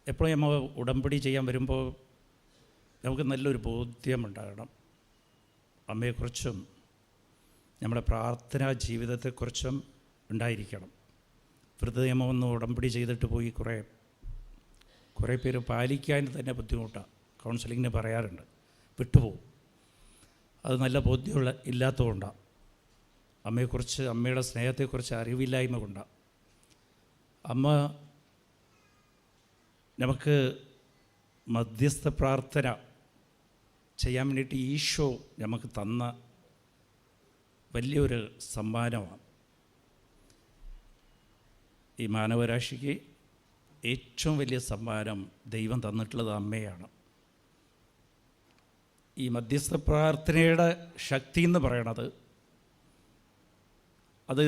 എപ്പോഴും നമ്മൾ ഉടമ്പടി ചെയ്യാൻ വരുമ്പോൾ നമുക്ക് നല്ലൊരു ബോധ്യമുണ്ടാകണം. അമ്മയെക്കുറിച്ചും നമ്മുടെ പ്രാർത്ഥനാ ജീവിതത്തെക്കുറിച്ചും ഉണ്ടായിരിക്കണം. വ്രതനിയമമൊന്നും ഉടമ്പടി ചെയ്തിട്ട് പോയി കുറേ പേര് പാലിക്കാൻ തന്നെ ബുദ്ധിമുട്ടാണ്. കൗൺസിലിങ്ങിന് പറയാറുണ്ട്, വിട്ടുപോകും. അത് നല്ല ബോധ്യമുള്ള ഇല്ലാത്തതുകൊണ്ടാണ്. അമ്മയെക്കുറിച്ച്, അമ്മയുടെ സ്നേഹത്തെക്കുറിച്ച് അറിവില്ലായ്മ കൊണ്ടാണ്. അമ്മ നമുക്ക് മധ്യസ്ഥ പ്രാർത്ഥന ചെയ്യാൻ വേണ്ടിയിട്ട് ഈശോ നമുക്ക് തന്ന വലിയൊരു സമ്മാനമാണ്. ഈ മാനവരാശിക്ക് ഏറ്റവും വലിയ സമ്മാനം ദൈവം തന്നിട്ടുള്ളത് അമ്മയാണ്. ഈ മധ്യസ്ഥ പ്രാർത്ഥനയുടെ ശക്തി എന്ന് പറയണത്, അത്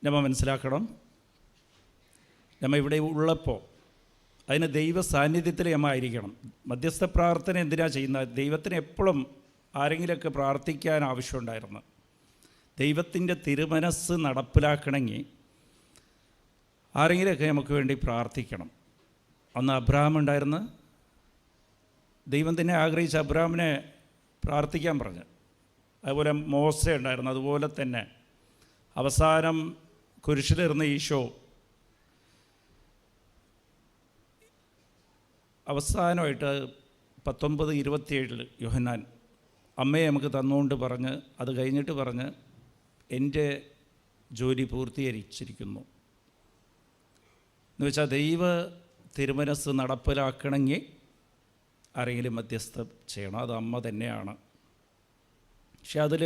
നമ്മൾ മനസ്സിലാക്കണം. നമ്മൾ ഇവിടെ ഉള്ളപ്പോൾ അതിന് ദൈവ സാന്നിധ്യത്തിൽ നമ്മൾ ആയിരിക്കണം. മധ്യസ്ഥ പ്രാർത്ഥന എന്തിനാണ് ചെയ്യുന്നത്? ദൈവത്തിന് എപ്പോഴും ആരെങ്കിലുമൊക്കെ പ്രാർത്ഥിക്കാൻ ആവശ്യമുണ്ടായിരുന്നു. ദൈവത്തിൻ്റെ തിരുമനസ്സ് നടപ്പിലാക്കണമെങ്കിൽ ആരെങ്കിലുമൊക്കെ നമുക്ക് വേണ്ടി പ്രാർത്ഥിക്കണം. അന്ന് അബ്രഹാം ഉണ്ടായിരുന്നു. ദൈവം തന്നെ ആഗ്രഹിച്ച അബ്രഹാമിനെ പ്രാർത്ഥിക്കാൻ പറഞ്ഞു. അതുപോലെ മോശ ഉണ്ടായിരുന്നു. അതുപോലെ തന്നെ അവസാനം കുരിശിലിരുന്ന ഈശോ അവസാനമായിട്ട് 19:27 യോഹന്നാൻ അമ്മയെ നമുക്ക് തന്നുകൊണ്ട് പറഞ്ഞ്, അത് കഴിഞ്ഞിട്ട് പറഞ്ഞ്, എൻ്റെ ജോലി പൂർത്തീകരിച്ചിരിക്കുന്നു എന്ന് വെച്ചാൽ ദൈവ തിരുമനസ്സ് നടപ്പിലാക്കണമെങ്കിൽ ആരെങ്കിലും മധ്യസ്ഥം ചെയ്യണം. അത് അമ്മ തന്നെയാണ്. പക്ഷെ അതിൽ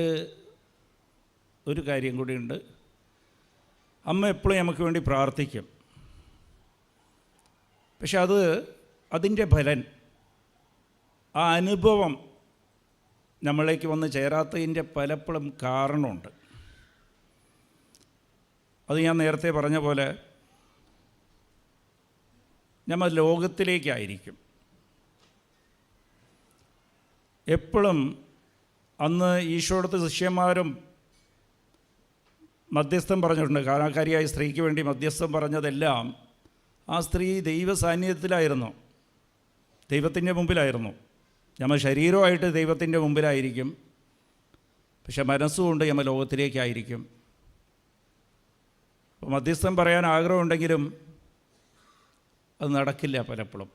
ഒരു കാര്യം കൂടിയുണ്ട്. അമ്മ എപ്പോഴും നമുക്ക് വേണ്ടി പ്രാർത്ഥിക്കും. പക്ഷെ അതിൻ്റെ ഫലൻ, ആ അനുഭവം നമ്മളിലേക്ക് വന്ന് ചേരാത്തതിൻ്റെ പലപ്പോഴും കാരണമുണ്ട്. അത് ഞാൻ നേരത്തെ പറഞ്ഞ പോലെ നമ്മൾ ലോകത്തിലേക്കായിരിക്കും എപ്പോഴും. അന്ന് ഈശോയുടെ ശിഷ്യന്മാരും മധ്യസ്ഥം പറഞ്ഞിട്ടുണ്ട്. കാരണക്കാരിയായ സ്ത്രീക്ക് വേണ്ടി മധ്യസ്ഥം പറഞ്ഞതെല്ലാം ആ സ്ത്രീ ദൈവ സാന്നിധ്യത്തിലായിരുന്നു, ദൈവത്തിൻ്റെ മുമ്പിലായിരുന്നു. നമ്മൾ ശരീരമായിട്ട് ദൈവത്തിൻ്റെ മുമ്പിലായിരിക്കും, പക്ഷെ മനസ്സുകൊണ്ട് നമ്മൾ ലോകത്തിലേക്കായിരിക്കും. അപ്പോൾ മധ്യസ്ഥം പറയാൻ ആഗ്രഹമുണ്ടെങ്കിലും അത് നടക്കില്ല പലപ്പോഴും.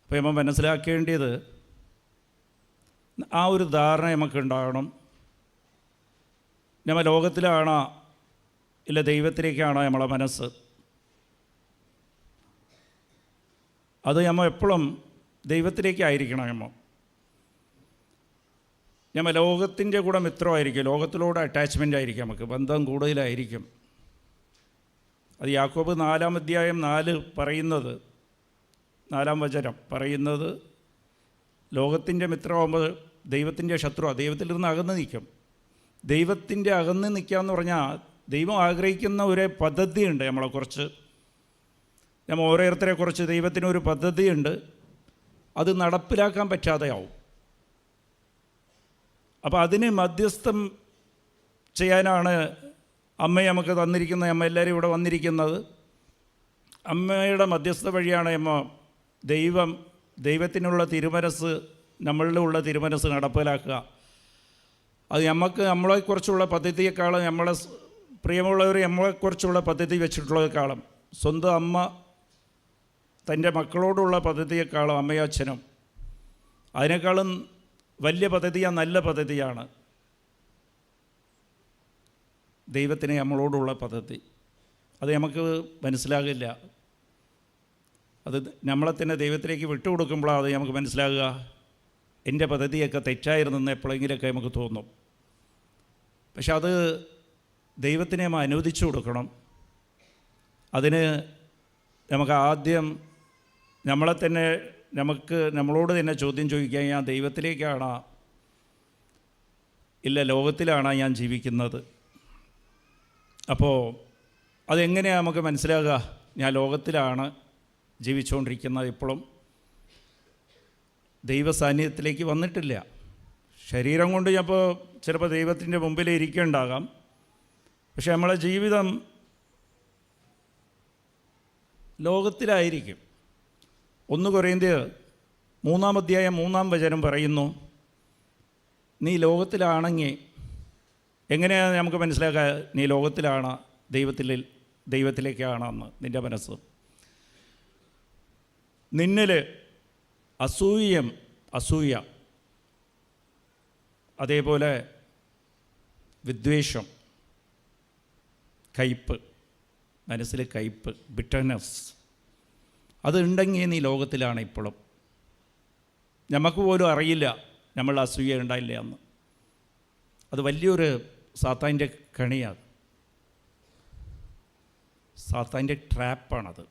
അപ്പോൾ നമ്മൾ മനസ്സിലാക്കേണ്ടത്, ആ ഒരു ധാരണ നമുക്ക് ഉണ്ടാകണം. നമ്മൾ ലോകത്തിലാണോ ഇല്ല ദൈവത്തിലേക്കാണോ നമ്മളെ മനസ്സ്? അത് നമ്മൾ എപ്പോഴും ദൈവത്തിലേക്കായിരിക്കണം. നമ്മൾ ലോകത്തിൻ്റെ കൂടെ മിത്രമായിരിക്കും, ലോകത്തിലൂടെ അറ്റാച്ച്മെൻ്റ് ആയിരിക്കും, നമുക്ക് ബന്ധം കൂടുതലായിരിക്കും. അത് യാക്കോബ് 4:4 പറയുന്നത്, 4-ാം വചനം പറയുന്നത്, ലോകത്തിൻ്റെ മിത്രമാകുമ്പോൾ ദൈവത്തിൻ്റെ ശത്രു, ദൈവത്തിൽ നിന്ന് അകന്ന് നിൽക്കും. ദൈവത്തിൻ്റെ അകന്ന് നിൽക്കുക എന്ന് പറഞ്ഞാൽ ദൈവം ആഗ്രഹിക്കുന്ന ഒരു പദ്ധതിയുണ്ട് നമ്മളെക്കുറിച്ച്. നമ്മൾ ഓരോരുത്തരെക്കുറിച്ച് ദൈവത്തിനൊരു പദ്ധതിയുണ്ട്. അത് നടപ്പിലാക്കാൻ പറ്റാതെയാവും. അപ്പോൾ അതിന് മധ്യസ്ഥം ചെയ്യാനാണ് അമ്മയെ നമുക്ക് തന്നിരിക്കുന്നത്. അമ്മ എല്ലാവരും ഇവിടെ വന്നിരിക്കുന്നത് അമ്മയുടെ മധ്യസ്ഥ വഴിയാണ്. അമ്മ ദൈവത്തിനുള്ള തിരുമനസ്സ്, നമ്മളിലുള്ള തിരുമനസ്സ് നടപ്പിലാക്കുക. അത് നമ്മളെക്കുറിച്ചുള്ള പദ്ധതിയെക്കാളും, നമ്മളെ പ്രിയമുള്ളവർ നമ്മളെക്കുറിച്ചുള്ള പദ്ധതി വെച്ചിട്ടുള്ളതിനേക്കാളും, സ്വന്തം അമ്മ തൻ്റെ മക്കളോടുള്ള പദ്ധതിയെക്കാളും, അമ്മയും അച്ഛനും, അതിനേക്കാളും വലിയ പദ്ധതിയാണ്, നല്ല പദ്ധതിയാണ് ദൈവത്തിന് നമ്മളോടുള്ള പദ്ധതി. അത് നമുക്ക് മനസ്സിലാകില്ല. അത് നമ്മളെ തന്നെ ദൈവത്തിലേക്ക് വിട്ടുകൊടുക്കുമ്പോഴാണ് അത് നമുക്ക് മനസ്സിലാകുക. എൻ്റെ പദ്ധതിയൊക്കെ തെറ്റായിരുന്നെന്ന് എപ്പോഴെങ്കിലുമൊക്കെ നമുക്ക് തോന്നും. പക്ഷെ അത് ദൈവത്തിനെ നമ്മൾ അനുവദിച്ചു കൊടുക്കണം. അതിന് നമുക്ക് ആദ്യം നമ്മളോട് തന്നെ ചോദ്യം ചോദിക്കാൻ, ഞാൻ ദൈവത്തിലേക്കാണോ ഇല്ല ലോകത്തിലാണോ ഞാൻ ജീവിക്കുന്നത്? അപ്പോൾ അതെങ്ങനെയാണ് നമുക്ക് മനസ്സിലാകുക? ഞാൻ ലോകത്തിലാണ് ജീവിച്ചുകൊണ്ടിരിക്കുന്നത്, ഇപ്പോഴും ദൈവസാന്നിധ്യത്തിലേക്ക് വന്നിട്ടില്ല. ശരീരം കൊണ്ട് ചിലപ്പോൾ ദൈവത്തിൻ്റെ മുമ്പിൽ ഇരിക്കുന്നുണ്ടാകാം, പക്ഷെ നമ്മളെ ജീവിതം ലോകത്തിലായിരിക്കും. 1 കൊരിന്ത്യർ 3-ാം അധ്യായം 3-ാം വചനം പറയുന്നു, നീ ലോകത്തിലാണെങ്കിൽ എങ്ങനെയാണ് നമുക്ക് മനസ്സിലാക്കുക നീ ലോകത്തിലാണ് ദൈവത്തിലേക്കാണെന്ന്? നിൻ്റെ മനസ്സ് നിന്നിൽ അസൂയ, അതേപോലെ വിദ്വേഷം, കയ്പ്, മനസ്സിൽ കയ്പ്, ബിറ്റർനെസ്, അതുണ്ടെങ്കിൽ നീ ലോകത്തിലാണ് ഇപ്പോഴും. നമുക്ക് പോലും അറിയില്ല നമ്മൾ അസൂയ ഉണ്ടായില്ല എന്ന്. അത് വലിയൊരു സാത്താൻ്റെ കണിയാണ്, സാത്താൻ്റെ ട്രാപ്പാണത്.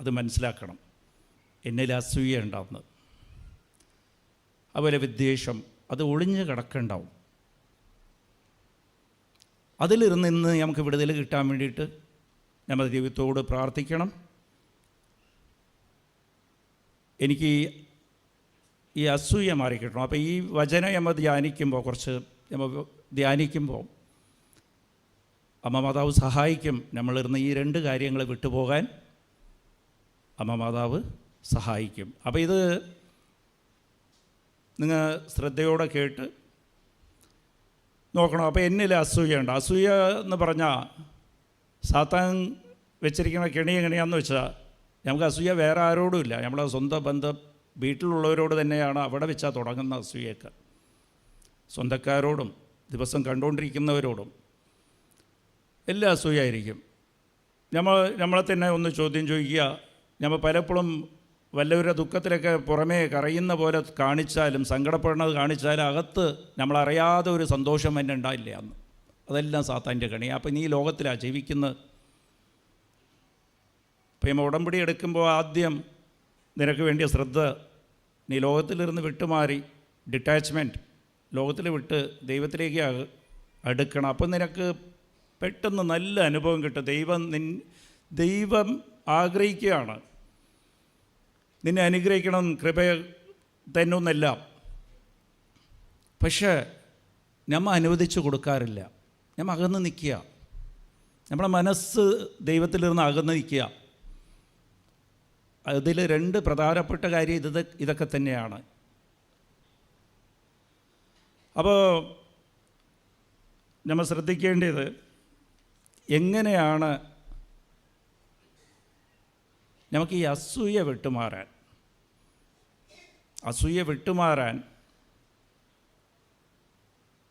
അത് മനസ്സിലാക്കണം. എന്നിൽ അസൂയ ഉണ്ടാവുന്നത്, അതുപോലെ വിദ്വേഷം, അത് ഒളിഞ്ഞ് കിടക്കുന്നുണ്ടാവും. അതിലിരുന്ന് ഇന്ന് നമുക്ക് വിടുതൽ കിട്ടാൻ വേണ്ടിയിട്ട് നമ്മൾ ദൈവത്തോട് പ്രാർത്ഥിക്കണം. എനിക്ക് ഈ അസൂയ മാറിക്കിട്ടണം. അപ്പോൾ ഈ വചനം നമ്മൾ ധ്യാനിക്കുമ്പോൾ അമ്മ മാതാവ് സഹായിക്കും. നമ്മളിരുന്ന് ഈ 2 കാര്യങ്ങൾ വിട്ടുപോകാൻ അമ്മ മാതാവ് സഹായിക്കും. അപ്പോൾ ഇത് നിങ്ങൾ ശ്രദ്ധയോടെ കേട്ട് നോക്കണം. അപ്പോൾ എന്നിൽ അസൂയുണ്ട്. അസൂയ എന്ന് പറഞ്ഞാൽ സാത്താൻ വെച്ചിരിക്കുന്ന കെണി എങ്ങനെയാണെന്ന് വെച്ചാൽ, നമുക്ക് അസൂയ വേറെ ആരോടും ഇല്ല, നമ്മളെ സ്വന്തം ബന്ധം വീട്ടിലുള്ളവരോട് തന്നെയാണ്. അവിടെ വെച്ചാൽ തുടങ്ങുന്ന അസൂയൊക്കെ സ്വന്തക്കാരോടും ദിവസം കണ്ടുകൊണ്ടിരിക്കുന്നവരോടും എല്ലാം അസൂയായിരിക്കും. നമ്മളെ തന്നെ ഒന്ന് ചോദ്യം ചോദിക്കുക. നമ്മൾ പലപ്പോഴും വല്ലവരുടെ ദുഃഖത്തിലൊക്കെ പുറമേ കരയുന്ന പോലെ കാണിച്ചാലും, സങ്കടപ്പെടുന്നത് കാണിച്ചാലും, അകത്ത് നമ്മളറിയാതെ ഒരു സന്തോഷം തന്നെ ഉണ്ടായില്ല അന്ന്. അതെല്ലാം സാത്താൻ്റെ കണിയാണ്. അപ്പം നീ ലോകത്തിലാണ് ജീവിക്കുന്നത്. ഇപ്പം നമ്മൾ ഉടമ്പടി എടുക്കുമ്പോൾ ആദ്യം നിനക്ക് വേണ്ടിയ ശ്രദ്ധ, നീ ലോകത്തിലിരുന്ന് വിട്ടുമാറി ഡിറ്റാച്ച്മെൻറ്റ്, ലോകത്തിൽ വിട്ട് ദൈവത്തിലേക്ക് അടുക്കണം. അപ്പം നിനക്ക് പെട്ടെന്ന് നല്ല അനുഭവം കിട്ടും. ദൈവം ആഗ്രഹിക്കുകയാണ് നിന്നെ അനുഗ്രഹിക്കണം, കൃപ തന്നൊന്നെല്ലാം. പക്ഷേ നമ്മൾ അനുവദിച്ച് കൊടുക്കാറില്ല. നമ്മൾ അകന്ന് നിൽക്കുക. നമ്മുടെ മനസ്സ് ദൈവത്തിലിരുന്ന് അകന്ന് നിൽക്കുക. അതിൽ 2 പ്രധാനപ്പെട്ട കാര്യം ഇതൊക്കെ തന്നെയാണ്. അപ്പോൾ നമ്മൾ ശ്രദ്ധിക്കേണ്ടത് എങ്ങനെയാണ് നമുക്ക് ഈ അസൂയ വിട്ടുമാറാൻ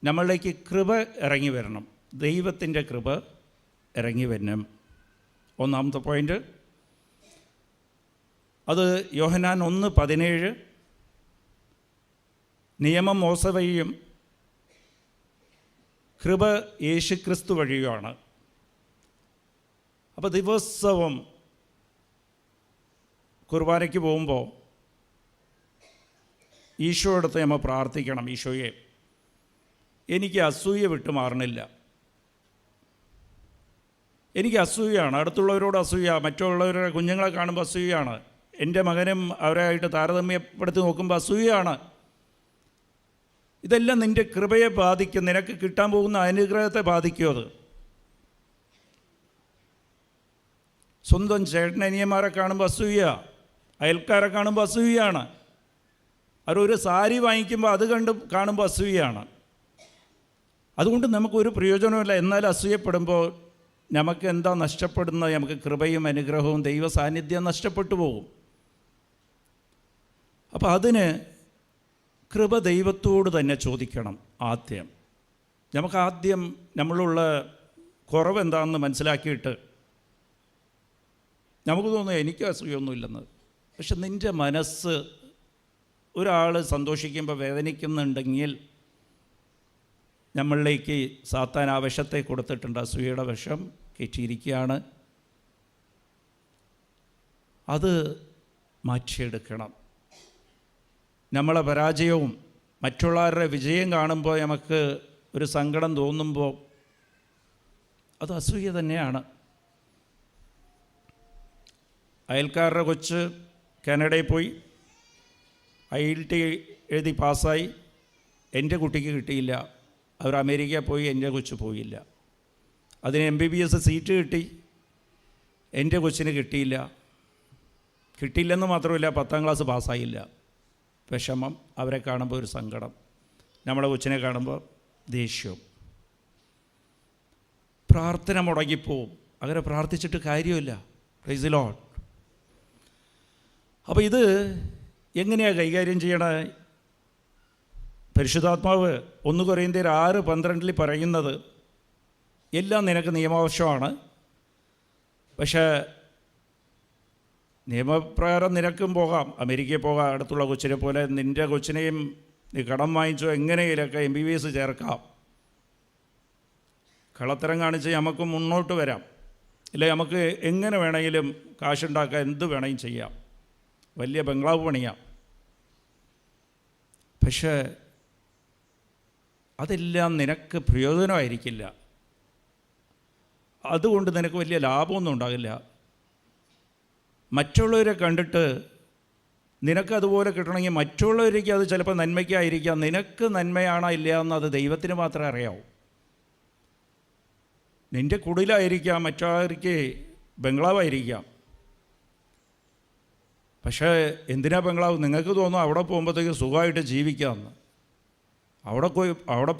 നമ്മളിലേക്ക് കൃപ ഇറങ്ങി വരണം. ദൈവത്തിൻ്റെ കൃപ ഇറങ്ങി വരണം. 1-ാമത്തെ പോയിൻ്റ് അത് യോഹന്നാൻ 1:17, നിയമം മോശ വഴിയും കൃപ യേശുക്രിസ്തു വഴിയുമാണ്. അപ്പോൾ ദിവസവും കുർബാനയ്ക്ക് പോകുമ്പോൾ ഈശോയുടെ അടുത്ത് നമ്മൾ പ്രാർത്ഥിക്കണം, ഈശോയെ എനിക്ക് അസൂയ വിട്ടുമാറണില്ല. എനിക്ക് അസൂയാണ്, അടുത്തുള്ളവരോട് അസൂയ, മറ്റുള്ളവരുടെ കുഞ്ഞുങ്ങളെ കാണുമ്പോൾ അസൂയാണ്, എൻ്റെ മകനും അവരായിട്ട് താരതമ്യപ്പെടുത്തി നോക്കുമ്പോൾ അസൂയാണ്. ഇതെല്ലാം നിൻ്റെ കൃപയെ ബാധിക്കും. നിനക്ക് കിട്ടാൻ പോകുന്ന അനുഗ്രഹത്തെ ബാധിക്കും. അത് സ്വന്തം ചേട്ടനനിയന്മാരെ കാണുമ്പോൾ അസൂയ, അയൽക്കാരെ കാണുമ്പോൾ അസൂയാണ്, അവരൊരു സാരി വാങ്ങിക്കുമ്പോൾ അത് കാണുമ്പോൾ അസൂയാണ്. അതുകൊണ്ട് നമുക്കൊരു പ്രയോജനമില്ല. എന്നാൽ അസൂയപ്പെടുമ്പോൾ നമുക്ക് എന്താ നഷ്ടപ്പെടുന്നത്? നമുക്ക് കൃപയും അനുഗ്രഹവും ദൈവ സാന്നിധ്യം നഷ്ടപ്പെട്ടു പോകും. അപ്പോൾ അതിന് കൃപ ദൈവത്തോട് തന്നെ ചോദിക്കണം. നമുക്കാദ്യം നമ്മളുള്ള കുറവ് എന്താണെന്ന് മനസ്സിലാക്കിയിട്ട്, നമുക്ക് തോന്നുന്നു എനിക്ക് അസൂയൊന്നുമില്ലെന്ന്. പക്ഷെ നിൻ്റെ മനസ്സ് ഒരാൾ സന്തോഷിക്കുമ്പോൾ വേദനിക്കുന്നുണ്ടെങ്കിൽ നമ്മളിലേക്ക് സാത്താൻ ആ വിഷത്തെ കൊടുത്തിട്ടുണ്ട്. അസൂയയുടെ വിഷം കയറ്റിയിരിക്കുകയാണ്. അത് മാറ്റിയെടുക്കണം. നമ്മളെ പരാജയവും മറ്റുള്ളവരുടെ വിജയം കാണുമ്പോൾ നമുക്ക് ഒരു സങ്കടം തോന്നുമ്പോൾ അത് അസൂയ തന്നെയാണ്. അയൽക്കാരുടെ കൊച്ച് കാനഡയിൽ പോയി IELTS എഴുതി പാസ്സായി, എൻ്റെ കുട്ടിക്ക് കിട്ടിയില്ല. അവർ അമേരിക്കയിൽ പോയി, എൻ്റെ കൊച്ചു പോയില്ല. അതിന് MBBS സീറ്റ് കിട്ടി, എൻ്റെ കൊച്ചിന് കിട്ടിയില്ല. കിട്ടിയില്ലെന്ന് മാത്രമല്ല, 10ാം ക്ലാസ് പാസ്സായില്ല. വിഷമം, അവരെ കാണുമ്പോൾ ഒരു സങ്കടം, നമ്മളെ കൊച്ചിനെ കാണുമ്പോൾ ദേഷ്യവും. പ്രാർത്ഥന മുടങ്ങിപ്പോവും. അങ്ങനെ പ്രാർത്ഥിച്ചിട്ട് കാര്യമില്ല. Price the Lord. അപ്പോൾ ഇത് എങ്ങനെയാണ് കൈകാര്യം ചെയ്യണേ? പരിശുദ്ധാത്മാവ് 1 കൊരിന്ത്യർ 6:12 പറയുന്നത്, എല്ലാം നിനക്ക് നിയമാവശ്യമാണ്, പക്ഷേ നിയമപ്രകാരം നിനക്കും പോകാം, അമേരിക്കയിൽ പോകാം, അടുത്തുള്ള കൊച്ചിനെ പോലെ. നിൻ്റെ കൊച്ചിനെയും നീ കടം വാങ്ങിച്ചോ എങ്ങനെയൊക്കെ MBBS ചേർക്കാം. കള്ളത്തരം കാണിച്ച് നമുക്ക് മുന്നോട്ട് വരാം, ഇല്ല നമുക്ക് എങ്ങനെ വേണമെങ്കിലും കാശുണ്ടാക്കാം, എന്ത് വേണമെങ്കിലും ചെയ്യാം, വലിയ ബംഗ്ലാവ് പണിയാം. പക്ഷേ അതെല്ലാം നിനക്ക് പ്രയോജനമായിരിക്കില്ല. അതുകൊണ്ട് നിനക്ക് വലിയ ലാഭമൊന്നും ഉണ്ടാകില്ല. മറ്റുള്ളവരെ കണ്ടിട്ട് നിനക്കതുപോലെ കിട്ടണമെങ്കിൽ മറ്റുള്ളവർക്ക് അത് ചിലപ്പോൾ നന്മയ്ക്കായിരിക്കാം. നിനക്ക് നന്മയാണോ ഇല്ല എന്നത് ദൈവത്തിന് മാത്രമേ അറിയാവൂ. നിൻ്റെ കുടിലായിരിക്കാം, മറ്റവർക്ക് ബംഗ്ലാവായിരിക്കാം. പക്ഷേ എന്തിനാ ബംഗ്ലാവ്? നിങ്ങൾക്ക് തോന്നും അവിടെ പോകുമ്പോഴത്തേക്ക് സുഖമായിട്ട് ജീവിക്കാമെന്ന്. അവിടെ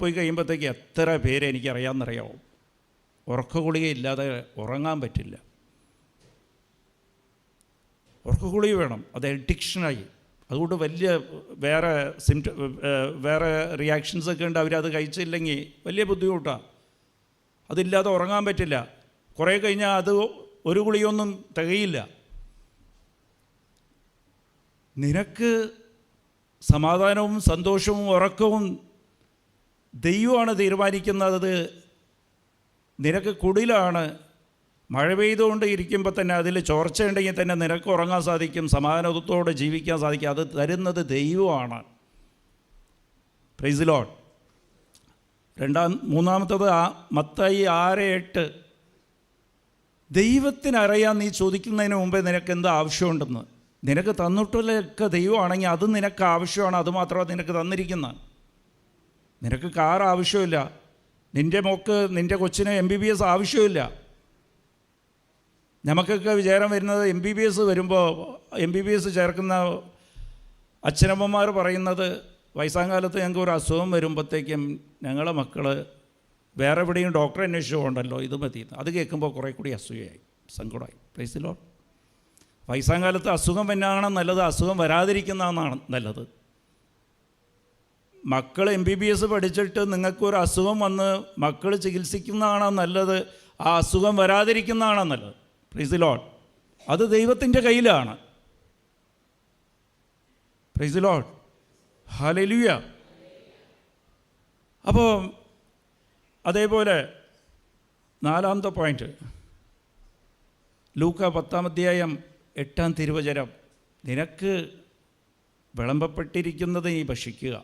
പോയി കഴിയുമ്പോഴത്തേക്ക് എത്ര പേര് എനിക്കറിയാമെന്നറിയാവും. ഉറക്കഗുളികയില്ലാതെ ഉറങ്ങാൻ പറ്റില്ല. ഉറക്കഗുളിക വേണം, അത് അഡിക്ഷനായി. അതുകൊണ്ട് വലിയ വേറെ റിയാക്ഷൻസൊക്കെ ഉണ്ട്. അവരത് കഴിച്ചില്ലെങ്കിൽ വലിയ ബുദ്ധിമുട്ടാണ്. അതില്ലാതെ ഉറങ്ങാൻ പറ്റില്ല. കുറേ കഴിഞ്ഞാൽ അത് ഒരു ഗുളിയൊന്നും തികയില്ല. നിനക്ക് സമാധാനവും സന്തോഷവും ഉറക്കവും ദൈവമാണ് തീരുമാനിക്കുന്നത്. നിനക്ക് കുടിലാണ്. മഴ പെയ്തുകൊണ്ട് ഇരിക്കുമ്പോൾ തന്നെ അതിൽ ചോർച്ചയുണ്ടെങ്കിൽ തന്നെ നിനക്ക് ഉറങ്ങാൻ സാധിക്കും, സമാധാനത്തോടെ ജീവിക്കാൻ സാധിക്കും. അത് തരുന്നത് ദൈവമാണ്. Price the Lord. മൂന്നാമത്തത് മത്തായി 6:8. ദൈവത്തിനറിയാൻ നീ ചോദിക്കുന്നതിന് മുമ്പേ നിനക്ക് എന്ത് ആവശ്യമുണ്ടെന്ന്. നിനക്ക് തന്നിട്ടുള്ളതൊക്കെ ദൈവമാണെങ്കിൽ അത് നിനക്ക് ആവശ്യമാണ്. അതുമാത്രമാണ് നിനക്ക് തന്നിരിക്കുന്നത്. നിനക്ക് കാർ ആവശ്യമില്ല, നിൻ്റെ കൊച്ചിന് MBBS ആവശ്യമില്ല. നമുക്കൊക്കെ വിചാരം വരുന്നത് MBBS വരുമ്പോൾ MBBS ചേർക്കുന്ന അച്ഛനമ്മമാർ പറയുന്നത്, വയസ്സാങ്കാലത്ത് ഞങ്ങൾക്ക് ഒരു അസുഖം വരുമ്പോഴത്തേക്കും ഞങ്ങളെ മക്കൾ വേറെ എവിടെയും ഡോക്ടറെ അന്വേഷിച്ചു പോകണ്ടല്ലോ, ഇത് മതി. അത് കേൾക്കുമ്പോൾ കുറേ കൂടി അസൂയയായി, സങ്കടമായി. Price the Lord. വയസ്സാങ്കാലത്ത് അസുഖം എന്നാണ് നല്ലത്, അസുഖം വരാതിരിക്കുന്നതാണ് നല്ലത്. മക്കൾ MBBS പഠിച്ചിട്ട് നിങ്ങൾക്കൊരു അസുഖം വന്ന് മക്കൾ ചികിത്സിക്കുന്നതാണോ നല്ലത്, ആ അസുഖം വരാതിരിക്കുന്നതാണോ നല്ലത്? Price the Lord. അത് ദൈവത്തിൻ്റെ കയ്യിലാണ്. Price the Lord. ഹല്ലേലൂയ. അപ്പോൾ അതേപോലെ 4ാമത്തെ പോയിൻ്റ്, ലൂക്ക 10-8 തിരുവചനം. നിനക്ക് വിളമ്പപ്പെട്ടിരിക്കുന്നത് നീ ഭക്ഷിക്കുക,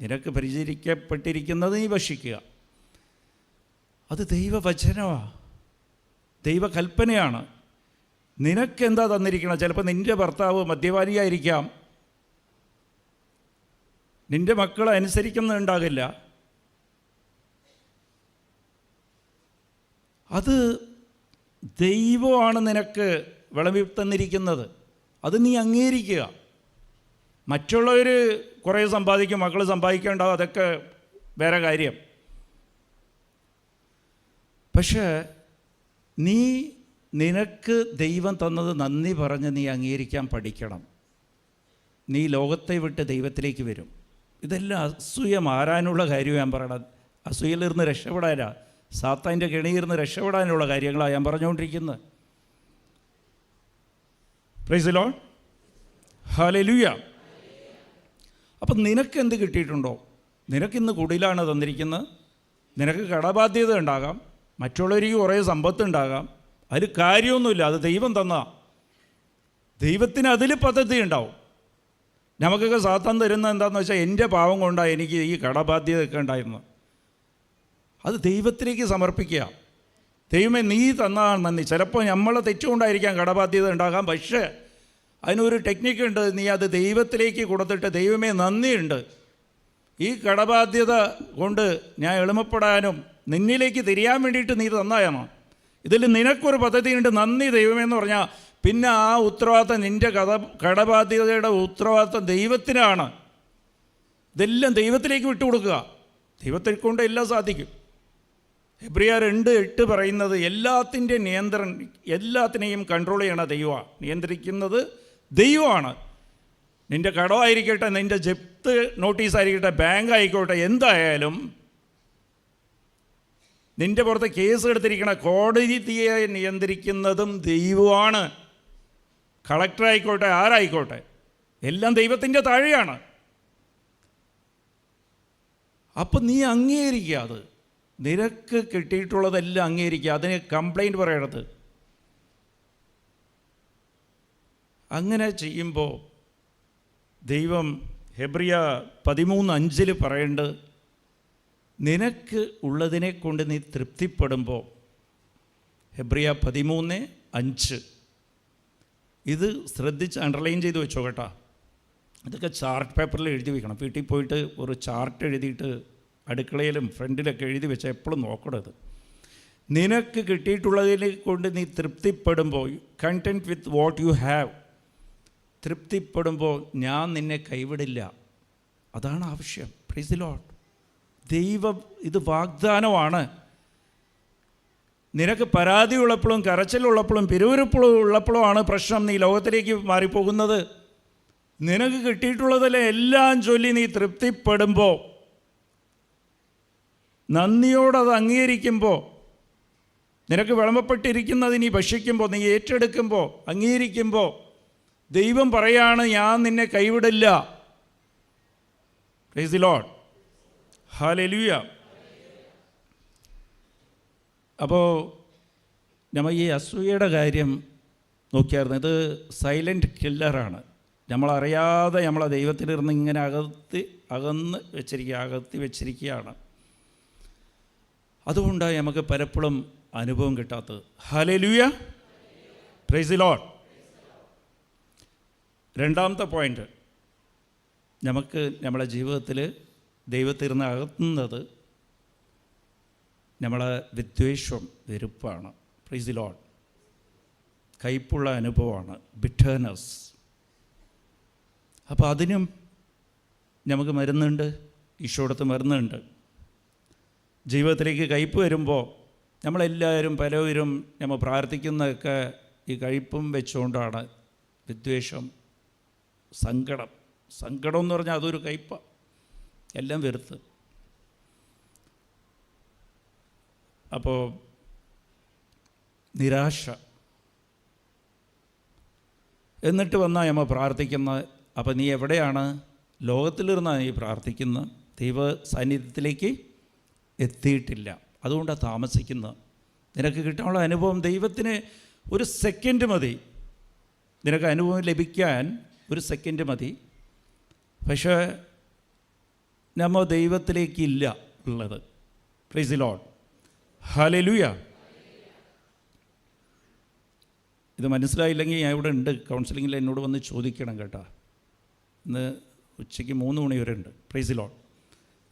നിനക്ക് പരിചരിക്കപ്പെട്ടിരിക്കുന്നത് നീ ഭക്ഷിക്കുക. അത് ദൈവവചനമാണ്, ദൈവകൽപ്പനയാണ്. നിനക്കെന്താ തന്നിരിക്കണം? ചിലപ്പോൾ നിൻ്റെ ഭർത്താവ് മദ്യപാനിയായിരിക്കാം, നിൻ്റെ മക്കൾ അനുസരിക്കുന്നുണ്ടാകില്ല. അത് ദൈവമാണ് നിനക്ക് വിളമ്പി തന്നിരിക്കുന്നത്. അത് നീ അംഗീകരിക്കുക. മറ്റുള്ളവർ കുറേ സമ്പാദിക്കും, മക്കൾ സമ്പാദിക്കേണ്ടാവും, അതൊക്കെ വേറെ കാര്യം. പക്ഷേ നിനക്ക് ദൈവം തന്നത് നന്ദി പറഞ്ഞ് നീ അംഗീകരിക്കാൻ പഠിക്കണം. നീ ലോകത്തെ വിട്ട് ദൈവത്തിലേക്ക് വരും. ഇതെല്ലാം അസൂയ മാറാനുള്ള കാര്യം ഞാൻ പറയണം. അസൂയയിലിരുന്ന് രക്ഷപ്പെടാനാ, സാത്താൻ്റെ കെണിയിരുന്ന് രക്ഷപ്പെടാനുള്ള കാര്യങ്ങളാണ് ഞാൻ പറഞ്ഞുകൊണ്ടിരിക്കുന്നത്. Price the Lord. ഹല്ലേലൂയ. അപ്പം നിനക്ക് എന്ത് കിട്ടിയിട്ടുണ്ടോ? നിനക്കിന്ന് കുടിലാണ് തന്നിരിക്കുന്നത്. നിനക്ക് കടബാധ്യത ഉണ്ടാകാം, മറ്റുള്ളവർക്ക് കുറേ സമ്പത്ത് ഉണ്ടാകാം. അതിൽ കാര്യമൊന്നുമില്ല, അത് ദൈവം തന്നാ. ദൈവത്തിന് അതിൽ പദ്ധതി ഉണ്ടാവും. നമുക്കൊക്കെ സാത്താൻ തരുന്ന എന്താണെന്ന് വെച്ചാൽ, എൻ്റെ പാവം കൊണ്ടാണ് എനിക്ക് ഈ കടബാധ്യതയൊക്കെ ഉണ്ടായിരുന്നത്. അത് ദൈവത്തിലേക്ക് സമർപ്പിക്കുക. ദൈവമേ നീ തന്നതാണ് നന്ദി. ചിലപ്പോൾ നമ്മളെ തെറ്റുകൊണ്ടായിരിക്കാം കടബാധ്യത ഉണ്ടാകാം, പക്ഷേ അതിനൊരു ടെക്നിക്കുണ്ട്. നീ അത് ദൈവത്തിലേക്ക് കൊടുത്തിട്ട്, ദൈവമേ നന്ദിയുണ്ട്, ഈ കടബാധ്യത കൊണ്ട് ഞാൻ എളിമപ്പെടാനും നിന്നിലേക്ക് തിരിയാൻ വേണ്ടിയിട്ട് നീ തന്നായാണോ? ഇതിൽ നിനക്കൊരു പദ്ധതിയുണ്ട്, നന്ദി ദൈവമേ എന്ന് പറഞ്ഞാൽ പിന്നെ ആ ഉത്തരവാദിത്തം, നിൻ്റെ കടബാധ്യതയുടെ ഉത്തരവാദിത്തം ദൈവത്തിനാണ്. ഇതെല്ലാം ദൈവത്തിലേക്ക് വിട്ടുകൊടുക്കുക. ദൈവത്തെ കൊണ്ട് എല്ലാം സാധിക്കും. എബ്രിയർ 2:8 പറയുന്നത് എല്ലാത്തിനെയും കൺട്രോൾ ചെയ്യണ ദൈവമാണ്, നിയന്ത്രിക്കുന്നത് ദൈവമാണ്. നിൻ്റെ കടമായിരിക്കട്ടെ, നിൻ്റെ ജപ്തി നോട്ടീസായിരിക്കട്ടെ, ബാങ്ക് ആയിക്കോട്ടെ, എന്തായാലും നിൻ്റെ പുറത്ത് കേസ് എടുത്തിരിക്കണ കോടതിയെ നിയന്ത്രിക്കുന്നതും ദൈവമാണ്. കളക്ടറായിക്കോട്ടെ, ആരായിക്കോട്ടെ, എല്ലാം ദൈവത്തിൻ്റെ താഴെയാണ്. അപ്പം നീ അംഗീകരിക്കുക, അത് നിനക്ക് കിട്ടിയിട്ടുള്ളതെല്ലാം അംഗീകരിക്കുക, അതിന് കംപ്ലൈൻറ്റ് പറയരുത്. അങ്ങനെ ചെയ്യുമ്പോൾ ദൈവം ഹെബ്രിയ 13:5 പറയേണ്ടത്, നിനക്ക് ഉള്ളതിനെ കൊണ്ട് നീ തൃപ്തിപ്പെടുമ്പോൾ, ഹെബ്രിയ 13:5 ഇത് ശ്രദ്ധിച്ച് അണ്ടർലൈൻ ചെയ്ത് വെച്ചോ കേട്ടോ. ഇതൊക്കെ ചാർട്ട് പേപ്പറിൽ എഴുതി വെക്കണം. വീട്ടിൽ പോയിട്ട് ഒരു ചാർട്ട് എഴുതിയിട്ട് അടുക്കളയിലും ഫ്രണ്ടിലൊക്കെ എഴുതി വെച്ചാൽ എപ്പോഴും നോക്കണത്. നിനക്ക് കിട്ടിയിട്ടുള്ളതിനെ കൊണ്ട് നീ തൃപ്തിപ്പെടുമ്പോൾ, content with what you have, തൃപ്തിപ്പെടുമ്പോൾ ഞാൻ നിന്നെ കൈവിടില്ല. അതാണ് ആവശ്യം. Praise the Lord. ദൈവം ഇത് വാഗ്ദാനമാണ്. നിനക്ക് പരാതിയുള്ളപ്പോഴും കരച്ചിലുള്ളപ്പോഴും പിരിവിരിപ്പുള്ളപ്പോഴുമാണ് പ്രശ്നം നീ ലോകത്തിലേക്ക് മാറിപ്പോകുന്നത്. നിനക്ക് കിട്ടിയിട്ടുള്ളതിലെ എല്ലാം ചൊല്ലി നീ തൃപ്തിപ്പെടുമ്പോൾ, നന്ദിയോടത് അംഗീകരിക്കുമ്പോൾ, നിനക്ക് വിളമ്പപ്പെട്ടിരിക്കുന്നത് നീ ഭക്ഷിക്കുമ്പോൾ, നീ ഏറ്റെടുക്കുമ്പോൾ, അംഗീകരിക്കുമ്പോൾ, ദൈവം പറയാണ്, ഞാൻ നിന്നെ കൈവിടില്ല. Praise the Lord. ഹല്ലേലൂയ. അപ്പോൾ നമ്മൾ ഈ അസൂയയുടെ കാര്യം നോക്കിയായിരുന്നു. ഇത് സൈലൻറ്റ് കില്ലറാണ്. നമ്മളറിയാതെ നമ്മളെ ദൈവത്തിലിരുന്ന് ഇങ്ങനെ അകന്ന് വെച്ചിരിക്കുകയാണ്. അതുകൊണ്ടാണ് നമുക്ക് പലപ്പോഴും അനുഭവം കിട്ടാത്തത്. ഹല്ലേലൂയ. Price the Lord. രണ്ടാമത്തെ പോയിൻ്റ്, നമുക്ക് നമ്മളെ ജീവിതത്തിൽ ദൈവത്തിരുന്ന് അകത്തുന്നത് നമ്മളെ വിദ്വേഷം, വെറുപ്പാണ്. Price the Lord. കയ്പുള്ള അനുഭവമാണ്, ബിറ്റർനെസ്. അപ്പോൾ അതിനും നമുക്ക് മരുന്നുണ്ട്, ഈശോടത്ത് മരുന്നുണ്ട്. ജീവിതത്തിലേക്ക് കയ്പ് വരുമ്പോൾ നമ്മളെല്ലാവരും പലവരും നമ്മൾ പ്രാർത്ഥിക്കുന്നതൊക്കെ ഈ കയ്പും വെച്ചുകൊണ്ടാണ്. വിദ്വേഷം, സങ്കടം എന്ന് പറഞ്ഞാൽ അതൊരു കയ്പ, എല്ലാം വെറുത്ത്. അപ്പോൾ നിരാശ, എന്നിട്ട് വന്നാൽ നമ്മൾ പ്രാർത്ഥിക്കുന്ന. അപ്പോൾ നീ എവിടെയാണ്? ലോകത്തിലിരുന്നാണ് നീ പ്രാർത്ഥിക്കുന്ന, ദൈവ സാന്നിധ്യത്തിലേക്ക് എത്തിയിട്ടില്ല. അതുകൊണ്ടാണ് താമസിക്കുന്നത്. നിനക്ക് കിട്ടാനുള്ള അനുഭവം ദൈവത്തിന് ഒരു സെക്കൻഡ് മതി. നിനക്ക് അനുഭവം ലഭിക്കാൻ ഒരു സെക്കൻഡ് മതി. പക്ഷേ നമ്മൾ ദൈവത്തിലേക്കില്ല ഉള്ളത്. Price the Lord. ഹല്ലേലൂയ. ഇത് മനസ്സിലായില്ലെങ്കിൽ ഞാൻ ഇവിടെ ഉണ്ട്, കൗൺസിലിങ്ങിൽ എന്നോട് വന്ന് ചോദിക്കണം കേട്ടോ. ഇന്ന് ഉച്ചയ്ക്ക് 3 മണി വരെ ഉണ്ട്. Price the Lord.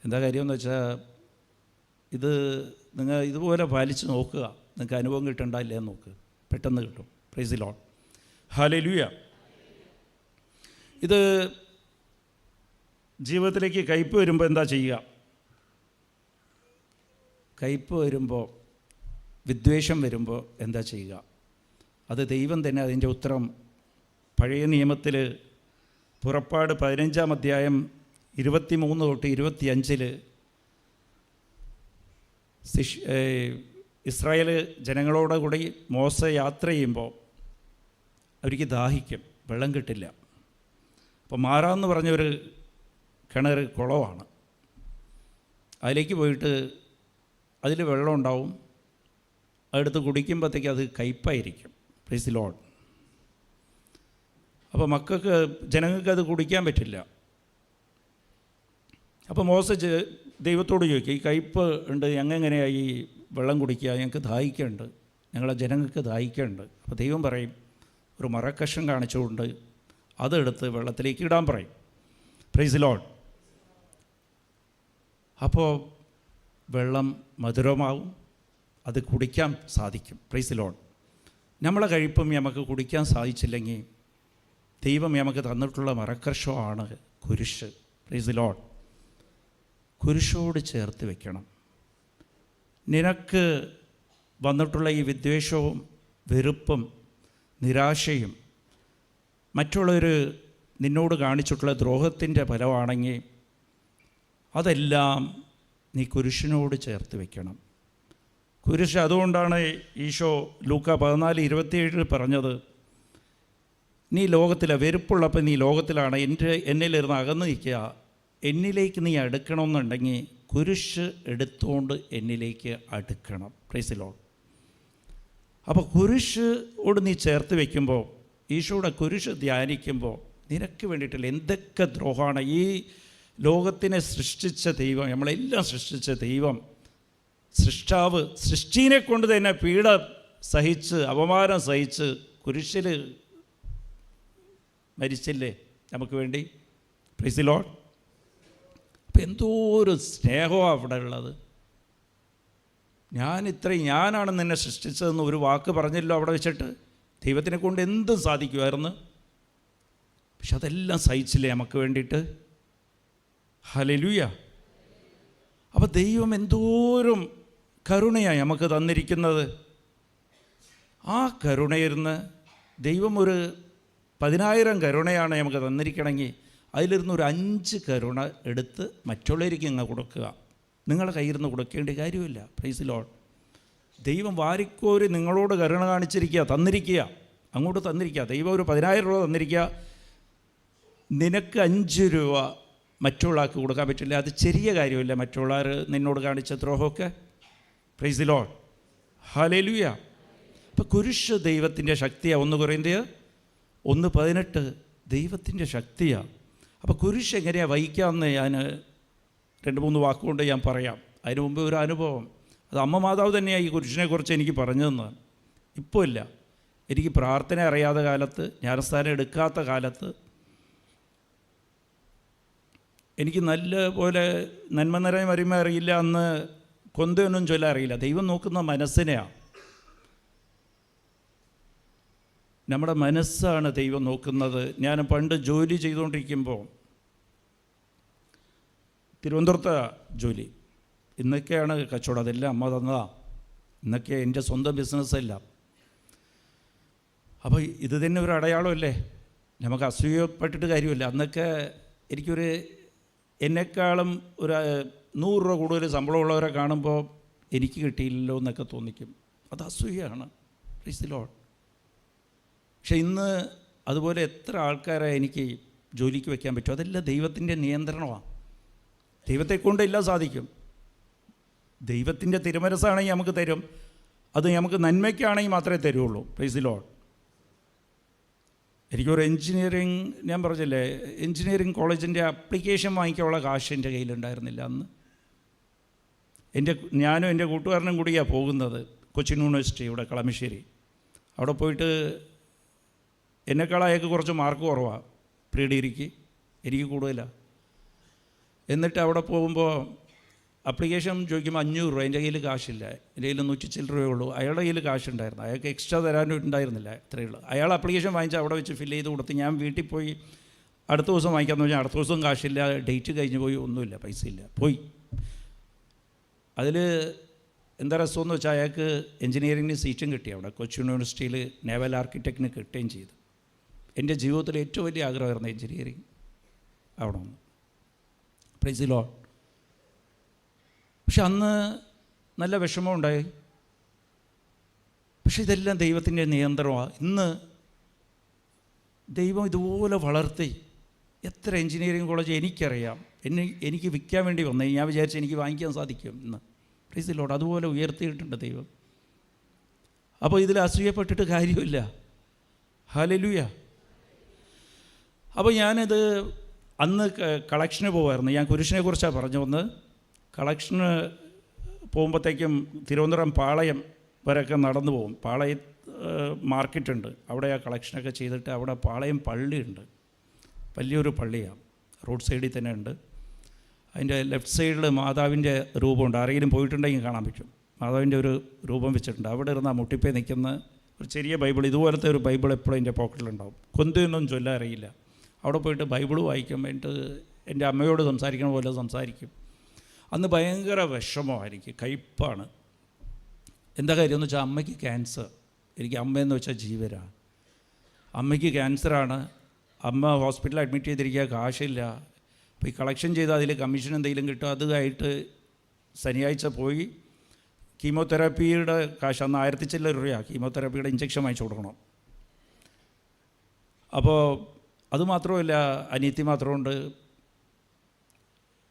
എന്താ കാര്യമെന്ന് വെച്ചാൽ, ഇത് നിങ്ങൾ ഇതുപോലെ പാലിച്ച് നോക്കുക. നിങ്ങൾക്ക് അനുഭവം കിട്ടണ്ട ഇല്ലയെന്ന് നോക്ക്, പെട്ടെന്ന് കിട്ടും. Price the Lord. ഹല്ലേലൂയ. ഇത് ജീവിതത്തിലേക്ക് കയ്പ് വരുമ്പോൾ എന്താ ചെയ്യുക? കയ്പ് വരുമ്പോൾ, വിദ്വേഷം വരുമ്പോൾ എന്താ ചെയ്യുക? അത് ദൈവം തന്നെ അതിൻ്റെ ഉത്തരം പഴയ നിയമത്തിൽ പുറപ്പാട് 15-ാം അധ്യായം 23 തൊട്ട് 25 ഇസ്രായേൽ ജനങ്ങളോട് കൂടി മോശ യാത്ര ചെയ്യുമ്പോൾ അവർക്ക് ദാഹിക്കും, വെള്ളം കിട്ടില്ല. അപ്പോൾ മാറാന്ന് പറഞ്ഞൊരു കിണർ, കുളമാണ്. അതിലേക്ക് പോയിട്ട് അതിൽ വെള്ളം ഉണ്ടാവും. അതെടുത്ത് കുടിക്കുമ്പോഴത്തേക്ക് അത് കയ്പായിരിക്കും. Price the Lord. അപ്പോൾ ജനങ്ങൾക്ക് അത് കുടിക്കാൻ പറ്റില്ല. അപ്പോൾ മോശ ദൈവത്തോട് ചോദിക്കുക, ഈ കയ്പ് ഉണ്ട്, എങ്ങനെയാണ് ഈ വെള്ളം കുടിക്കുക? ഞങ്ങൾക്ക് ദാഹിക്കുന്നുണ്ട്, ഞങ്ങളെ ജനങ്ങൾക്ക് ദാഹിക്കുന്നുണ്ട്. അപ്പോൾ ദൈവം പറയും, ഒരു മരക്കഷ്ണം കാണിച്ചുകൊണ്ട് അതെടുത്ത് വെള്ളത്തിലേക്ക് ഇടാൻ പറയും. Price the Lord. അപ്പോൾ വെള്ളം മധുരമാവും, അത് കുടിക്കാൻ സാധിക്കും. Price the Lord. നമ്മളെ കഴിപ്പം നമുക്ക് കുടിക്കാൻ സാധിച്ചില്ലെങ്കിൽ ദൈവം നമുക്ക് തന്നിട്ടുള്ള മറക്കർഷമാണ് കുരിശ്. Price the Lord. കുരിശോട് ചേർത്ത് വെക്കണം. നിനക്ക് വന്നിട്ടുള്ള ഈ വിദ്വേഷവും വെറുപ്പും നിരാശയും മറ്റുള്ളവർ നിന്നോട് കാണിച്ചിട്ടുള്ള ദ്രോഹത്തിൻ്റെ ഫലമാണെങ്കിൽ അതെല്ലാം നീ കുരിശിനോട് ചേർത്ത് വെക്കണം. കുരിശ്, അതുകൊണ്ടാണ് ഈശോ ലൂക്ക 14:27 പറഞ്ഞത്, നീ ലോകത്തിലാണ്, വെറുപ്പുള്ളപ്പോൾ നീ ലോകത്തിലാണ്, എന്നിലിരുന്ന് അകന്ന് നിൽക്കുക, എന്നിലേക്ക് നീ അടുക്കണമെന്നുണ്ടെങ്കിൽ കുരിശ് എടുത്തുകൊണ്ട് എന്നിലേക്ക് അടുക്കണം. Price the Lord. അപ്പോൾ കുരിശോട് നീ ചേർത്ത് വയ്ക്കുമ്പോൾ, ഈശോയുടെ കുരിശ് ധ്യാനിക്കുമ്പോൾ നിനക്ക് വേണ്ടിയിട്ടില്ല എന്തൊക്കെ ദ്രോഹമാണ് ഈ ലോകത്തിനെ സൃഷ്ടിച്ച ദൈവം, നമ്മളെല്ലാം സൃഷ്ടിച്ച ദൈവം, സൃഷ്ടാവ് സൃഷ്ടിനെ കൊണ്ട് തന്നെ പീഡ സഹിച്ച് അപമാനം സഹിച്ച് കുരിശിൽ മരിച്ചില്ലേ നമുക്ക് വേണ്ടി. Price the Lord. അപ്പം എന്തോ ഒരു സ്നേഹമാണ് അവിടെ ഉള്ളത്. ഞാനാണ് നിന്നെ സൃഷ്ടിച്ചതെന്ന് ഒരു വാക്ക് പറഞ്ഞല്ലോ അവിടെ വെച്ചിട്ട്. ദൈവത്തിനെ കൊണ്ട് എന്തും സാധിക്കുമായിരുന്നു. പക്ഷെ അതെല്ലാം സഹിച്ചില്ലേ നമുക്ക് വേണ്ടിയിട്ട്. ഹല്ലേലൂയ. അപ്പോൾ ദൈവം എന്തോരം കരുണയാണ് നമുക്ക് തന്നിരിക്കുന്നത്. ആ കരുണയിരുന്ന് ദൈവം ഒരു 10,000 കരുണയാണ് നമുക്ക് തന്നിരിക്കണമെങ്കിൽ അതിലിരുന്ന് ഒരു 5 കരുണ എടുത്ത് മറ്റുള്ളവർക്ക് ഇങ്ങ് കൊടുക്കുക. നിങ്ങളുടെ കയ്യിൽ നിന്ന് കൊടുക്കേണ്ട കാര്യമില്ല. Price the Lord. ദൈവം വാരിക്കോരി നിങ്ങളോട് കരുണ കാണിച്ചിരിക്കുക, തന്നിരിക്കുക, അങ്ങോട്ട് തന്നിരിക്കുക. ദൈവം ഒരു 10,000 രൂപ തന്നിരിക്കുക, നിനക്ക് 5 രൂപ മറ്റുള്ള ആൾക്ക് കൊടുക്കാൻ പറ്റില്ല. അത് ചെറിയ കാര്യമില്ല മറ്റുള്ളവർ നിന്നോട് കാണിച്ച ദ്രോഹമൊക്കെ. Praise the Lord. ഹല്ലേലൂയ. അപ്പോൾ കുരിശ് ദൈവത്തിൻ്റെ ശക്തിയാണ്. 1 കൊരിന്ത്യർ 1:18 ദൈവത്തിൻ്റെ ശക്തിയാണ്. അപ്പോൾ കുരിശ് എങ്ങനെയാണ് വഹിക്കാമെന്ന് ഞാൻ 2-3 വാക്കുകൊണ്ട് ഞാൻ പറയാം. അതിന് മുമ്പ് ഒരു അനുഭവം, അത് അമ്മ മാതാവ് തന്നെയാണ് ഈ കുരിശിനെക്കുറിച്ച് എനിക്ക് പറഞ്ഞു തന്നത്. ഇപ്പോൾ ഇല്ല, എനിക്ക് പ്രാർത്ഥന അറിയാത്ത കാലത്ത്, ജ്ഞാനസ്ഥാനം എടുക്കാത്ത കാലത്ത് എനിക്ക് നല്ല പോലെ നന്മ നിറയെ വരുമ്പോൾ അറിയില്ല, അന്ന് കൊന്തയൊന്നും ചൊല്ലാൻ അറിയില്ല. ദൈവം നോക്കുന്ന മനസ്സിനെയാണ്, നമ്മുടെ മനസ്സാണ് ദൈവം നോക്കുന്നത്. ഞാൻ പണ്ട് ജോലി ചെയ്തുകൊണ്ടിരിക്കുമ്പോൾ, തിരുവനന്തപുരത്ത് ജോലി, ഇന്നൊക്കെയാണ് കച്ചവടം, അതെല്ലാം അമ്മ തന്നതാണ്. ഇന്നൊക്കെ എൻ്റെ സ്വന്തം ബിസിനസ്സല്ല. അപ്പോൾ ഇത് തന്നെ ഒരു അടയാളമല്ലേ, നമുക്ക് അസൂയപ്പെട്ടിട്ട് കാര്യമില്ല. അന്നൊക്കെ എനിക്കൊരു എന്നെക്കാളും ഒരു 100 രൂപ കൂടുതൽ ശമ്പളമുള്ളവരെ കാണുമ്പോൾ എനിക്ക് കിട്ടിയില്ലല്ലോ എന്നൊക്കെ തോന്നിക്കും. അത് അസൂയാണ്. Price the Lord. പക്ഷെ ഇന്ന് അതുപോലെ എത്ര ആൾക്കാരെ എനിക്ക് ജോലിക്ക് വയ്ക്കാൻ പറ്റും. അതെല്ലാം ദൈവത്തിൻ്റെ നിയന്ത്രണമാണ്. ദൈവത്തെക്കൊണ്ട് എല്ലാം സാധിക്കും. ദൈവത്തിൻ്റെ തിരുമനസ്സാണെങ്കിൽ നമുക്ക് തരും. അത് നമുക്ക് നന്മയ്ക്കാണെങ്കിൽ മാത്രമേ തരുള്ളൂ. Praise the Lord. എനിക്കൊരു എൻജിനീയറിങ്, ഞാൻ പറഞ്ഞില്ലേ, എൻജിനീയറിങ് കോളേജിൻ്റെ അപ്ലിക്കേഷൻ വാങ്ങിക്കാനുള്ള കാശ് എൻ്റെ കയ്യിലുണ്ടായിരുന്നില്ല അന്ന്. ഞാനും എൻ്റെ കൂട്ടുകാരനും കൂടിയാണ് പോകുന്നത് കൊച്ചിൻ യൂണിവേഴ്സിറ്റി, ഇവിടെ കളമശ്ശേരി. അവിടെ പോയിട്ട് എന്നെക്കാളായൊക്കെ കുറച്ച് മാർക്ക് കുറവാണ് പ്രീ ഡിഗ്രിക്ക്, എനിക്ക് കൂടുതലാണ്. എന്നിട്ട് അവിടെ പോകുമ്പോൾ അപ്ലിക്കേഷൻ ചോദിക്കുമ്പോൾ 500 രൂപ, എൻ്റെ കയ്യിൽ കാശില്ല, എൻ്റെ കയ്യിൽ 100 ചില്ലറ രൂപയേ ഉള്ളൂ. അയാളുടെ കയ്യിൽ കാശുണ്ടായിരുന്നു, അയാൾക്ക് എക്സ്ട്രാ തരാനും ഉണ്ടായിരുന്നില്ല, അത്രയേ ഉള്ളൂ. അയാൾ അപ്ലിക്കേഷൻ വാങ്ങിച്ച് അവിടെ വെച്ച് ഫില്ല് ചെയ്ത് കൊടുത്ത് ഞാൻ വീട്ടിൽ പോയി അടുത്ത ദിവസം വാങ്ങിക്കാമെന്ന് പറഞ്ഞാൽ അടുത്ത ദിവസം കാശില്ല, ഡേറ്റ് കഴിഞ്ഞ് പോയി, ഒന്നുമില്ല, പൈസ ഇല്ല, പോയി. അതിൽ എന്താ രസമെന്ന് വെച്ചാൽ അയാൾക്ക് എൻജിനീയറിങ്ങിന് സീറ്റും കിട്ടി അവിടെ കൊച്ചിൻ യൂണിവേഴ്സിറ്റിയിൽ, നേവൽ ആർക്കിടെക്റ്റിന് കിട്ടുകയും ചെയ്തു. എൻ്റെ ജീവിതത്തിലെ ഏറ്റവും വലിയ ആഗ്രഹമായിരുന്നു എൻജിനീയറിങ് അവിടെ നിന്ന്. Price the Lord. പക്ഷെ അന്ന് നല്ല വിഷമമുണ്ടായി. പക്ഷെ ഇതെല്ലാം ദൈവത്തിൻ്റെ നിയന്ത്രണമാണ്. ഇന്ന് ദൈവം ഇതുപോലെ വളർത്തി എത്ര എൻജിനീയറിങ് കോളേജ് എനിക്കറിയാം, എനിക്ക് വിൽക്കാൻ വേണ്ടി വന്നേ, ഞാൻ വിചാരിച്ച് എനിക്ക് വാങ്ങിക്കാൻ സാധിക്കും ഇന്ന്. Price the Lord. അതുപോലെ ഉയർത്തിയിട്ടുണ്ട് ദൈവം. അപ്പോൾ ഇതിൽ അസൂയപ്പെട്ടിട്ട് കാര്യമില്ല. ഹല്ലേലൂയ. അപ്പോൾ ഞാനിത് അന്ന് കളക്ഷന് പോകുമായിരുന്നു. ഞാൻ കുരിശിനെ കുറിച്ചാണ് പറഞ്ഞു വന്ന്. കളക്ഷന് പോകുമ്പോഴത്തേക്കും തിരുവനന്തപുരം പാളയം വരെയൊക്കെ നടന്നു പോകും. പാളയം മാർക്കറ്റുണ്ട്, അവിടെ ആ കളക്ഷനൊക്കെ ചെയ്തിട്ട് അവിടെ പാളയം പള്ളിയുണ്ട്, വലിയൊരു പള്ളിയാണ്, റോഡ് സൈഡിൽ തന്നെ ഉണ്ട്. അതിൻ്റെ ലെഫ്റ്റ് സൈഡിൽ മാതാവിൻ്റെ രൂപമുണ്ട്. ആരെങ്കിലും പോയിട്ടുണ്ടെങ്കിൽ കാണാൻ പറ്റും. മാതാവിൻ്റെ ഒരു രൂപം വെച്ചിട്ടുണ്ട്. അവിടെ ഇരുന്ന് ആ മുട്ടിപ്പേ നിൽക്കുന്ന ഒരു ചെറിയ ബൈബിൾ, ഇതുപോലത്തെ ഒരു ബൈബിൾ എപ്പോഴും എൻ്റെ പോക്കറ്റിലുണ്ടാവും. കൊന്തൊന്നും ചൊല്ലാൻ അറിയില്ല. അവിടെ പോയിട്ട് ബൈബിൾ വായിക്കാൻ വേണ്ടിയിട്ട് എൻ്റെ അമ്മയോട് സംസാരിക്കണ പോലെ സംസാരിക്കും. അന്ന് ഭയങ്കര വിഷമമായിരിക്കും, കയ്പ്പാണ്. എന്താ കാര്യം എന്ന് വെച്ചാൽ അമ്മയ്ക്ക് ക്യാൻസർ. എനിക്ക് അമ്മയെന്ന് വെച്ചാൽ ജീവനാണ്. അമ്മയ്ക്ക് ക്യാൻസറാണ്. അമ്മ ഹോസ്പിറ്റലിൽ അഡ്മിറ്റ് ചെയ്തിരിക്കുക, കാശില്ല. അപ്പോൾ ഈ കളക്ഷൻ ചെയ്ത് അതിൽ കമ്മീഷൻ എന്തെങ്കിലും കിട്ടും. അതുമായിട്ട് ശനിയാഴ്ച പോയി കീമോതെറാപ്പിയുടെ കാശ് അന്ന് 1000 ചില്ലറ രൂപയാണ് കീമോതെറാപ്പിയുടെ ഇഞ്ചക്ഷൻ വാങ്ങിച്ചു കൊടുക്കണം. അപ്പോൾ അതുമാത്രമല്ല, അനിയത്തി മാത്രമുണ്ട്,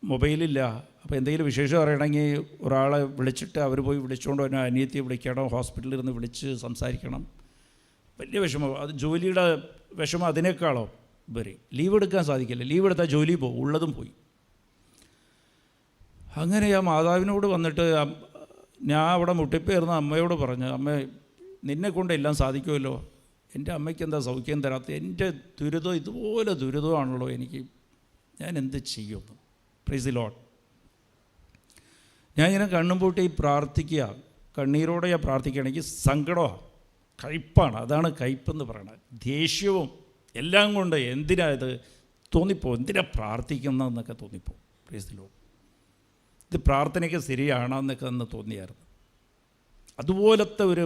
മൊബൈലില്ല. അപ്പോൾ എന്തെങ്കിലും വിശേഷം അറിയണമെങ്കിൽ ഒരാളെ വിളിച്ചിട്ട് അവർ പോയി വിളിച്ചുകൊണ്ട് തന്നെ അനിയത്തിയെ വിളിക്കണം, ഹോസ്പിറ്റലിൽ ഇരുന്ന് വിളിച്ച് സംസാരിക്കണം. വലിയ വിഷമം. അത് ജോലിയുടെ വിഷമം അതിനേക്കാളോ ഉപരി. ലീവ് എടുക്കാൻ സാധിക്കില്ല. ലീവ് എടുത്താൽ ജോലി പോകും, ഉള്ളതും പോയി. അങ്ങനെ ആ മാതാവിനോട് വന്നിട്ട് ഞാൻ അവിടെ മുട്ടിപ്പേർന്ന അമ്മയോട് പറഞ്ഞു, അമ്മ നിന്നെ കൊണ്ട് എല്ലാം സാധിക്കുമല്ലോ, എൻ്റെ അമ്മയ്ക്ക് എന്താ സൗഖ്യം തരാത്ത? എൻ്റെ ദുരിതം ഇതുപോലെ ദുരിതമാണല്ലോ എനിക്ക്, ഞാൻ എന്ത് ചെയ്യുമെന്ന്. Price the Lord. ഞാൻ ഇങ്ങനെ കണ്ണും പൂട്ടി പ്രാർത്ഥിക്കുക, കണ്ണീരോടെ ഞാൻ പ്രാർത്ഥിക്കുകയാണെങ്കിൽ സങ്കടമാണ്, കയ്പ്പാണ്. അതാണ് കയ്പ്പെന്ന് പറയണത്. ദേഷ്യവും എല്ലാം കൊണ്ട് എന്തിനാ ഇത് തോന്നിപ്പോവും, എന്തിനാ പ്രാർത്ഥിക്കുന്നതെന്നൊക്കെ തോന്നിപ്പോവും. Praise the Lord. ഇത് പ്രാർത്ഥനയ്ക്ക് ശരിയാണെന്നൊക്കെ എന്ന് തോന്നിയായിരുന്നു. അതുപോലത്തെ ഒരു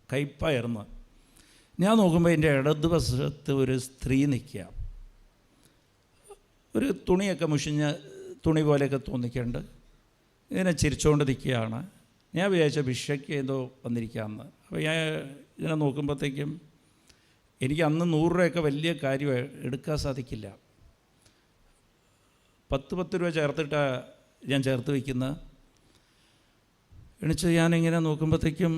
കയ്പ്പായിരുന്നു. ഞാൻ നോക്കുമ്പോൾ എൻ്റെ ഇടതുവശത്ത് ഒരു സ്ത്രീ നിൽക്കുക, ഒരു തുണിയൊക്കെ മുഷിഞ്ഞ തുണി പോലെയൊക്കെ തോന്നിക്കുന്നുണ്ട്. ഇങ്ങനെ ചിരിച്ചുകൊണ്ട് നിൽക്കുകയാണ്. ഞാൻ വിചാരിച്ച ഭിക്ഷയ്ക്ക് എന്തോ വന്നിരിക്കുകയെന്ന്. അപ്പോൾ ഞാൻ ഇങ്ങനെ നോക്കുമ്പോഴത്തേക്കും എനിക്ക് അന്ന് 100 രൂപയൊക്കെ വലിയ കാര്യം എടുക്കാൻ സാധിക്കില്ല. 10 രൂപ ചേർത്തിട്ടാണ് ഞാൻ ചേർത്ത് വയ്ക്കുന്നത്. എണിച്ച് ഞാനിങ്ങനെ നോക്കുമ്പോഴത്തേക്കും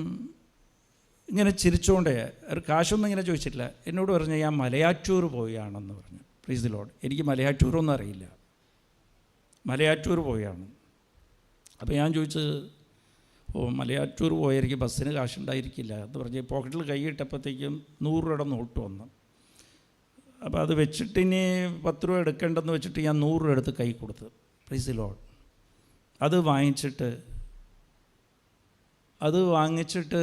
ഇങ്ങനെ ചിരിച്ചുകൊണ്ടേ, ഒരു കാശൊന്നും ഇങ്ങനെ ചോദിച്ചിട്ടില്ല. എന്നോട് പറഞ്ഞു ഞാൻ മലയാറ്റൂർ പോവുകയാണെന്ന് പറഞ്ഞു. Price the Lord. എനിക്ക് മലയാറ്റൂരൊന്നും അറിയില്ല. മലയാറ്റൂർ പോവുകയാണ്. അപ്പോൾ ഞാൻ ചോദിച്ചത്, മലയാറ്റൂർ പോയായിരിക്കും, ബസ്സിന് കാശുണ്ടായിരിക്കില്ല എന്ന് പറഞ്ഞ് പോക്കറ്റിൽ കൈ ഇട്ടപ്പോഴത്തേക്കും 100 രൂപയുടെ നോട്ട് വന്നു. അപ്പോൾ അത് വെച്ചിട്ട് ഇനി 10 രൂപ എടുക്കേണ്ടെന്ന് വെച്ചിട്ട് ഞാൻ 100 രൂപ എടുത്ത് കൈ കൊടുത്ത്. Price the Lord. അത് വാങ്ങിച്ചിട്ട്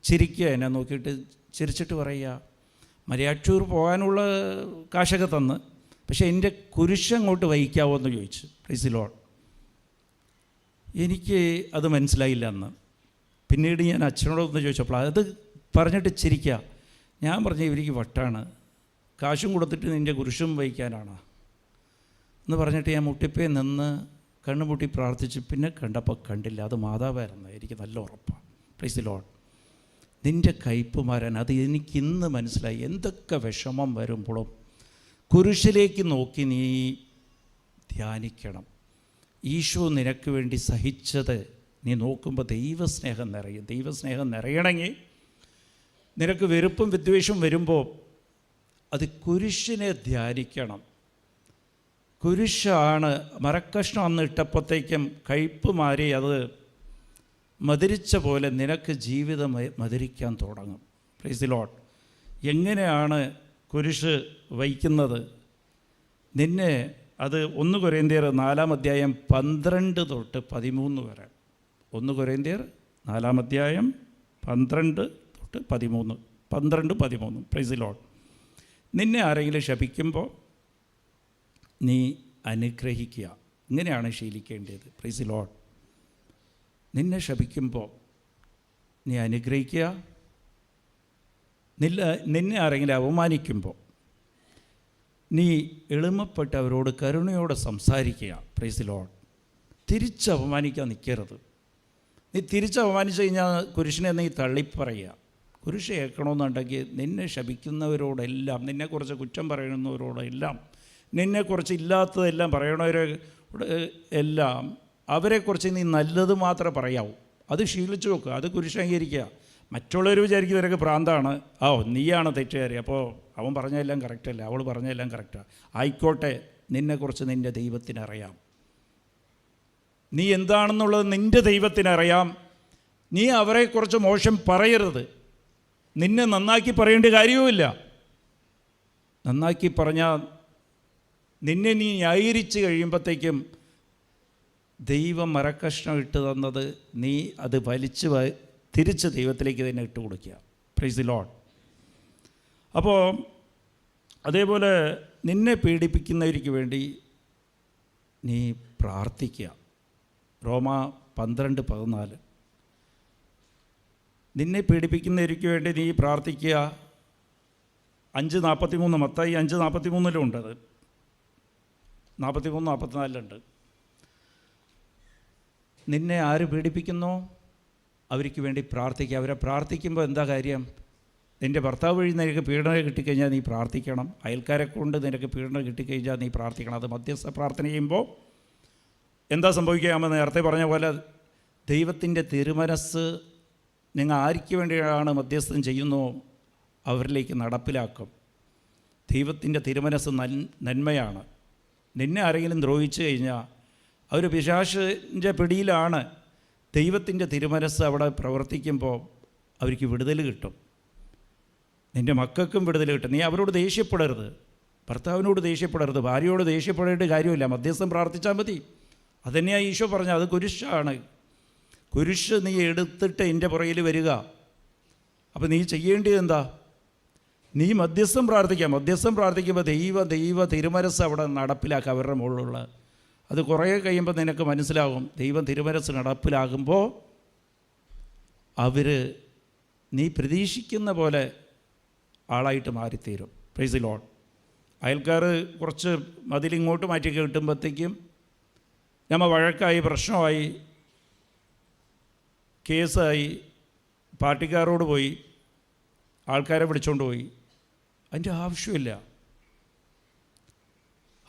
ചിരിക്കുക, എന്നെ നോക്കിയിട്ട് ചിരിച്ചിട്ട് പറയുക, മലയാറ്റൂർ പോകാനുള്ള കാശൊക്കെ തന്ന്, പക്ഷേ എൻ്റെ കുരിശങ്ങോട്ട് വഹിക്കാവോ എന്ന് ചോദിച്ചു. Price the Lord. എനിക്ക് അത് മനസ്സിലായില്ല അന്ന്. പിന്നീട് ഞാൻ അച്ഛനോടൊന്ന് ചോദിച്ചപ്പോൾ അത് പറഞ്ഞിട്ട് ചിരിക്കുക. ഞാൻ പറഞ്ഞു ഇവർക്ക് വട്ടാണ്, കാശും കൊടുത്തിട്ട് നിൻ്റെ കുരിശും വഹിക്കാനാണ് എന്ന് പറഞ്ഞിട്ട് ഞാൻ മുട്ടിപ്പേ നിന്ന് കണ്ണുമുട്ടി പ്രാർത്ഥിച്ച്. പിന്നെ കണ്ടപ്പോൾ കണ്ടില്ല, അത് മാതാവായിരുന്നു. എനിക്ക് നല്ല ഉറപ്പാണ്. Price the Lord. നിൻ്റെ കയ്പ്പ് മാറാൻ അത് എനിക്കിന്ന് മനസ്സിലായി. എന്തൊക്കെ വിഷമം വരുമ്പോഴും കുരിശിലേക്ക് നോക്കി നീ ധ്യാനിക്കണം. ഈശോ നിനക്ക് വേണ്ടി സഹിച്ചത് നീ നോക്കുമ്പോൾ ദൈവസ്നേഹം നിറയും. ദൈവസ്നേഹം നിറയണമെങ്കിൽ നിനക്ക് വെറുപ്പും വിദ്വേഷവും വരുമ്പോൾ അത് കുരിശിനെ ധ്യാനിക്കണം. കുരിശാണ്. മരക്കഷ്ണം അന്ന് ഇട്ടപ്പോഴത്തേക്കും കയ്പ്പ് മാറി അത് മധുരിച്ച പോലെ നിനക്ക് ജീവിതം മധുരിക്കാൻ തുടങ്ങും. Price the Lord. എങ്ങനെയാണ് കുരിശ് വഹിക്കുന്നത്? നിന്നെ അത് 1 കൊരിന്ത്യർ 4-ാം അധ്യായം 12 തൊട്ട് 13 വരെ. 1 കൊരിന്ത്യർ 4-ാം അധ്യായം 12 തൊട്ട് 13. 12-13. Price the Lord. നിന്നെ ആരെങ്കിലും ശപിക്കുമ്പോൾ നീ അനുഗ്രഹിക്കുക. ഇങ്ങനെയാണ് ശീലിക്കേണ്ടത്. Price the Lord. നിന്നെ ശപിക്കുമ്പോൾ നീ അനുഗ്രഹിക്കുക. നിന്നെ ആരെങ്കിലും അവമാനിക്കുമ്പോൾ നീ എളിമപ്പെട്ട് അവരോട് കരുണയോടെ സംസാരിക്കുക. Price the Lord. തിരിച്ച് അവമാനിക്കാൻ നിൽക്കരുത്. നീ തിരിച്ച് അവമാനിച്ചു കഴിഞ്ഞാൽ കുരിശിനെ നീ തള്ളിപ്പറയുക. കുരിശ് കേൾക്കണമെന്നുണ്ടെങ്കിൽ നിന്നെ ശപിക്കുന്നവരോടെല്ലാം, നിന്നെക്കുറിച്ച് കുറ്റം പറയുന്നവരോടെല്ലാം, നിന്നെക്കുറിച്ച് ഇല്ലാത്തതെല്ലാം പറയണവരെ എല്ലാം അവരെക്കുറിച്ച് നീ നല്ലത് മാത്രമേ പറയാവൂ. അത് ശീലിച്ചു നോക്കുക. അത് കുരിശ് അംഗീകരിക്കുക. മറ്റുള്ളവർ വിചാരിക്കും ഇവരൊക്കെ ഭ്രാന്താണ്, നീയാണ് തെറ്റുകാരി, അപ്പോൾ അവൻ പറഞ്ഞതെല്ലാം കറക്റ്റല്ല, അവൾ പറഞ്ഞതെല്ലാം കറക്റ്റാണ്. ആയിക്കോട്ടെ, നിന്നെക്കുറിച്ച് നിൻ്റെ ദൈവത്തിനറിയാം. നീ എന്താണെന്നുള്ളത് നിൻ്റെ ദൈവത്തിനറിയാം. നീ അവരെക്കുറിച്ച് മോശം പറയരുത്. നിന്നെ നന്നാക്കി പറയേണ്ട കാര്യവുമില്ല. നന്നാക്കി പറഞ്ഞാൽ നിന്നെ നീ ന്യായീകരിച്ച് കഴിയുമ്പോഴത്തേക്കും ദൈവം മരക്കഷ്ണം ഇട്ട് തന്നത് നീ അത് വലിച്ച് തിരിച്ച് ദൈവത്തിലേക്ക് തന്നെ ഇട്ട് കൊടുക്കുക. Price the Lord. അപ്പോൾ അതേപോലെ നിന്നെ പീഡിപ്പിക്കുന്നവർക്ക് വേണ്ടി നീ പ്രാർത്ഥിക്കുക. റോമ 12:14. നിന്നെ പീഡിപ്പിക്കുന്നവർക്ക് വേണ്ടി നീ പ്രാർത്ഥിക്കുക. 5:43, മത്തായി 5:43 ഉണ്ടത്, 43-44 നിന്നെ ആര് പീഡിപ്പിക്കുന്നോ അവർക്ക് വേണ്ടി പ്രാർത്ഥിക്കുക. അവരെ പ്രാർത്ഥിക്കുമ്പോൾ എന്താ കാര്യം? നിൻ്റെ ഭർത്താവ് വഴി നിനക്ക് പീഡന കിട്ടിക്കഴിഞ്ഞാൽ നീ പ്രാർത്ഥിക്കണം. അയൽക്കാരെ കൊണ്ട് നിനക്ക് പീഡന കിട്ടിക്കഴിഞ്ഞാൽ നീ പ്രാർത്ഥിക്കണം. അത് മധ്യസ്ഥ പ്രാർത്ഥന ചെയ്യുമ്പോൾ എന്താ സംഭവിക്കുക? നമ്മൾ നേരത്തെ പറഞ്ഞ പോലെ ദൈവത്തിൻ്റെ തിരുമനസ്സ് നിങ്ങൾ ആർക്ക് വേണ്ടിയാണ് മധ്യസ്ഥം ചെയ്യുന്നോ അവരിലേക്ക് നടപ്പിലാക്കും. ദൈവത്തിൻ്റെ തിരുമനസ്സ് നന്മയാണ്. നിന്നെ ആരെങ്കിലും ദ്രോഹിച്ചു കഴിഞ്ഞാൽ അവർ പിശാചിൻ്റെ പിടിയിലാണ്. ദൈവത്തിൻ്റെ തിരുമനസ്സ് അവിടെ പ്രവർത്തിക്കുമ്പോൾ അവർക്ക് വിടുതൽ കിട്ടും. നിൻ്റെ മക്കൾക്കും വിടുതൽ കിട്ടും. നീ അവരോട് ദേഷ്യപ്പെടരുത്, ഭർത്താവിനോട് ദേഷ്യപ്പെടരുത്, ഭാര്യയോട് ദേഷ്യപ്പെടേണ്ട കാര്യമില്ല. മധ്യസ്ഥം പ്രാർത്ഥിച്ചാൽ മതി. അതുതന്നെയാണ് ഈശോ പറഞ്ഞത്. അത് കുരിശാണ്. കുരിശ് നീ എടുത്തിട്ട് എൻ്റെ പുറകിൽ വരിക. അപ്പോൾ നീ ചെയ്യേണ്ടത് എന്താ? നീ മധ്യസ്ഥം പ്രാർത്ഥിക്കുക. മധ്യസ്ഥം പ്രാർത്ഥിക്കുമ്പോൾ ദൈവ തിരുമനസ്സ് അവിടെ നടപ്പിലാക്കുക അവരുടെ മുകളിലുള്ള. അത് കുറേ കഴിയുമ്പോൾ നിനക്ക് മനസ്സിലാകും. ദൈവം തിരുമനസ്സ് നടപ്പിലാകുമ്പോൾ അവർ നീ പ്രതീക്ഷിക്കുന്ന പോലെ ആളായിട്ട് മാറിത്തീരും. Price the Lord. അയൽക്കാർ കുറച്ച് മതിലിങ്ങോട്ട് മാറ്റി കിട്ടുമ്പോഴത്തേക്കും നമ്മൾ വഴക്കായി, പ്രശ്നമായി, കേസായി, പാർട്ടിക്കാരോട് പോയി, ആൾക്കാരെ വിളിച്ചുകൊണ്ട് പോയി. അതിൻ്റെ ആവശ്യമില്ല.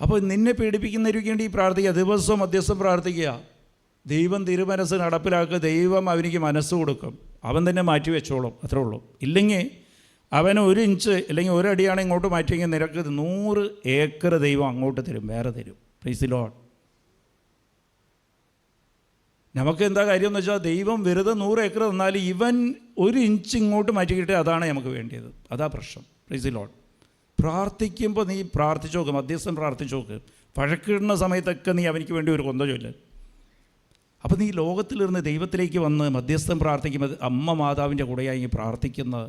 അപ്പോൾ നിന്നെ പീഡിപ്പിക്കുന്നവർക്ക് വേണ്ടി പ്രാർത്ഥിക്കുക. ദിവസവും മധ്യസ്ഥം പ്രാർത്ഥിക്കുക. ദൈവം തിരുമനസ്സ് നടപ്പിലാക്കുക. ദൈവം അവനിക്ക് മനസ്സ് കൊടുക്കും. അവൻ തന്നെ മാറ്റി വെച്ചോളും. അത്രേ ഉള്ളൂ. ഇല്ലെങ്കിൽ അവന് 1 ഇഞ്ച് അല്ലെങ്കിൽ 1 അടിയാണ് ഇങ്ങോട്ട് മാറ്റിയെങ്കിൽ നിനക്ക് 100 ഏക്കർ ദൈവം അങ്ങോട്ട് തരും, വേറെ തരും. Price the Lord. നമുക്ക് എന്താ കാര്യം എന്ന് വെച്ചാൽ ദൈവം വെറുതെ 100 ഏക്കർ തന്നാൽ ഇവൻ 1 ഇഞ്ച് ഇങ്ങോട്ട് മാറ്റിക്കിട്ടേ അതാണ് നമുക്ക് വേണ്ടിയത്. അതാ പ്രശ്നം. Price the Lord. പ്രാർത്ഥിക്കുമ്പോൾ നീ പ്രാർത്ഥിച്ചു നോക്ക്, മധ്യസ്ഥം പ്രാർത്ഥിച്ചു നോക്ക്. വഴക്കിടുന്ന സമയത്തൊക്കെ നീ അവനിക്ക് വേണ്ടി ഒരു കൊന്ത ചൊല്ല്. അപ്പോൾ നീ ലോകത്തിലിരുന്ന് ദൈവത്തിലേക്ക് വന്ന് മധ്യസ്ഥം പ്രാർത്ഥിക്കുമ്പോൾ അമ്മ മാതാവിൻ്റെ കൂടെയായി പ്രാർത്ഥിക്കുന്നത്